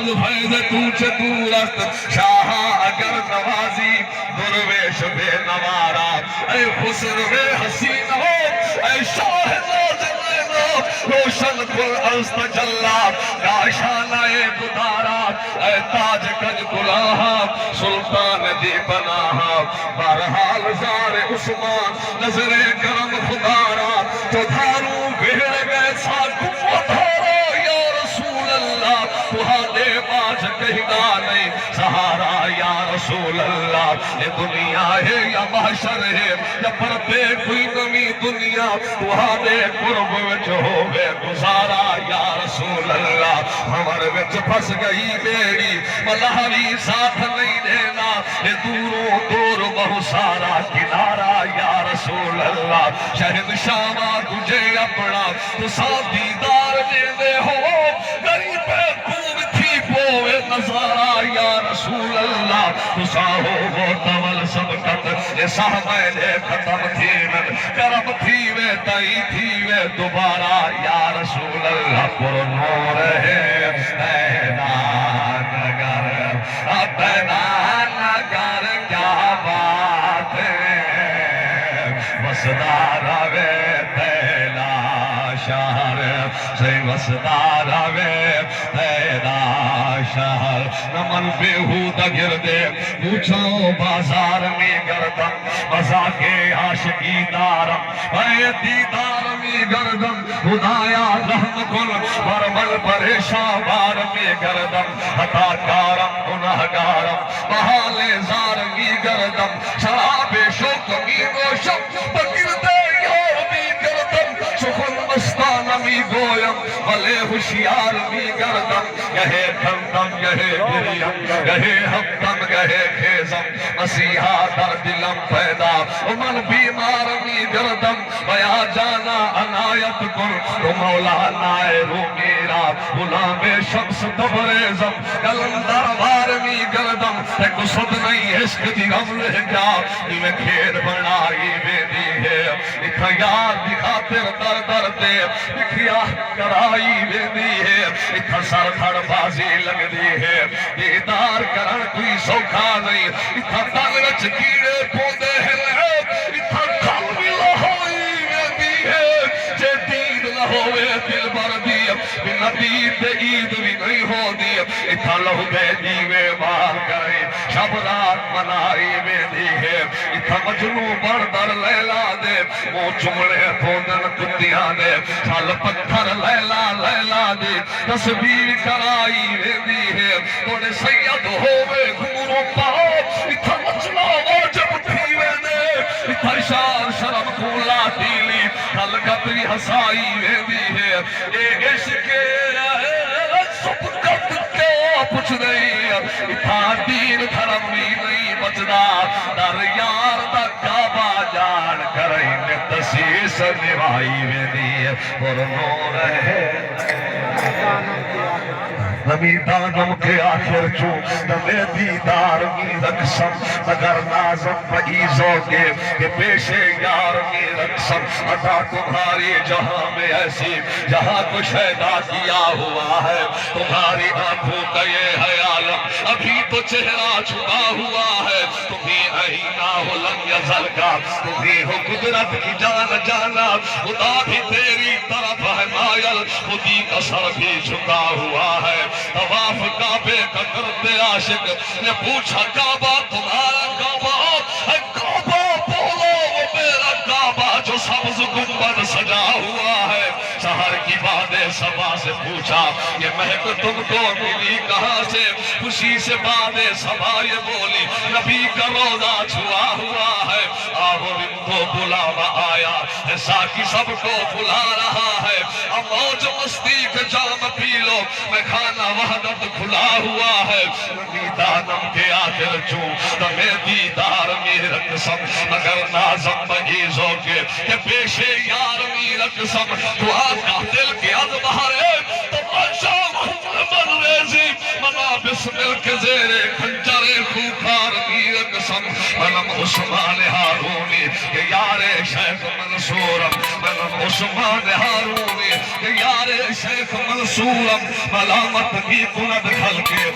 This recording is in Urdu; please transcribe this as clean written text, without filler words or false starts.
از فیض تو چه دور است شاہ اگر نوازی درویش بے نوارا اے خسرو حسین ہو اے شاہ روشن کل از تجلا یا شانہ گدارا اے تاج کج گلاہا سلطان دی بناہا بہرحال زار عثمان نظر کرم خدارا تو دھاروں بہر گئے ساکو دھارا یا رسول اللہ تہاں دے باج کہنا نہیں سہارا یا رسول اللہ یہ دنیا ہے یا محشر ہے یا پردے کوئی نمی دنیا تہاں دے قرب وچ ہوئے گزارا یا رسول اللہ ہمارے وچ پھس گئی بیڑی ملہوی ساتھ نہیں دینا یہ دوروں دور بہت سارا کنارا یا رسول اللہ شہد شامہ تجھے اپنا تو ساتھ دیدار دے دے ہو غریب خوب تھی پوے نظارہ یا رسول اللہ تو ساہو وہ تول سبکت یہ سہمے دے ختم تھی من کرم تھی وے تائی تھی وے دوبارہ یا رسول اللہ پر نور ہے تینا نگر تینا نگر کیا بات ہے وسدار وے تیلا شہر سے وسدار وے تیلا شہر نمن بیہودہ گردے پوچھو بازار میں گردم مزا کے عاشقی دارم اے دیدار میں گردم خدایا رحم کن برمل پریشان بار میں گردم خطا کارم گناہگارم محال زارگی گردم شراب شوق می گوشم بگردے یار می گردم سخن مستان می گویم بلے ہوشیار می گردم یہے دھندم یہے دریم یہے ہفتم یہے کھیزم مسیحا در دلم پیدا من بیمار می گردم بیا جانا عنایت کن تو مولا نائے رو میرا غلام شمس تبریزم قلم دربار می گردم ایک صد نہیں عشق دی غم لے جا میں کھیر بنائی بیدی ہے لکھا یار دکھا تیر در در دے لکھیا کرائی بیدی ہے اتھا سر تھڑ بازی لگ دی ہے دیدار کرن کوئی سوکھا نہیں اتھا تنگچ کیڑے پودے ہیں اتھا قلبی لہوئی بیدی ہے جے دید لہوئے دل بر دیا بنا دید عید بھی نہیں ہو دیا اتھا لہو بے دیوے مار کرے شب رات منائی بیدی ہے اتھا مجنو بردر لیلا دے وہ چمڑے پودن کتیاں دے چھل پتھر لیلا لیلا دے تصویر کرائی بیدی ہے توڑے سید ہوئے گورو پاؤ اتھا مچنا واجب تھیوے دے اتھا شار شرم کولا دیلی خلقت بھی ہسائی بیدی ہے اے عشق سبکت کیا پچھ نہیں اتھا دین دھرم بھی نہیں بچنا در یار دا کعبہ جان کریں تسیس نوائی بیدی ہے پر نور ہے نمی دانم کے آخر چوں نمی دیدار می رقصم مگر نازم فعیزوں کے کہ پیش یار می رقصم عطا تمہاری جہاں میں ایسی جہاں کو شیدہ کیا ہوا ہے تمہاری آنکھوں کا یہ ہے عالم ابھی تو چہرہ چھپا ہوا ہے تمہیں اہینہ ہو لم یزل کا تمہیں ہو قدرت کی جان جانا خدا بھی تیری طرف ہے مائل خودی کا سر بھی جھکا ہوا ہے طواف کعبے کا کرتے عاشق نے پوچھا کعبہ تمہارا کعبہ ہے کعبہ بولو وہ میرا کعبہ جو سبز گنبد سجا ہوا ہے شہر کی بادیں سبا سے پوچھا یہ مہک تم کو ملی کہاں سے خوشی سے بادیں سبا یہ بولی نبی کا روزہ چھوا ہوا ہے آہو ان کو بلاوا آیا ہے ساکی سب کو بلا رہا ہے اب موج مستی کے جام پی لو میں کھانا وحدت کھلا ہوا ہے نبی دانم کے آخر چوں تمہیں دیدار می رقصم مگر نازم بہیزوں کے کہ پیش یار می رقصم تو آقا دل کی از بہارے تو بادشاہ محمد ریزی منا بسمل کے زیر کھنجر خوکار می رقصم منم عثمان ہارونی کہ یار شیخ منصورم عثمان ہارون یار شیخ منصورم ملامت کی کند کھل کے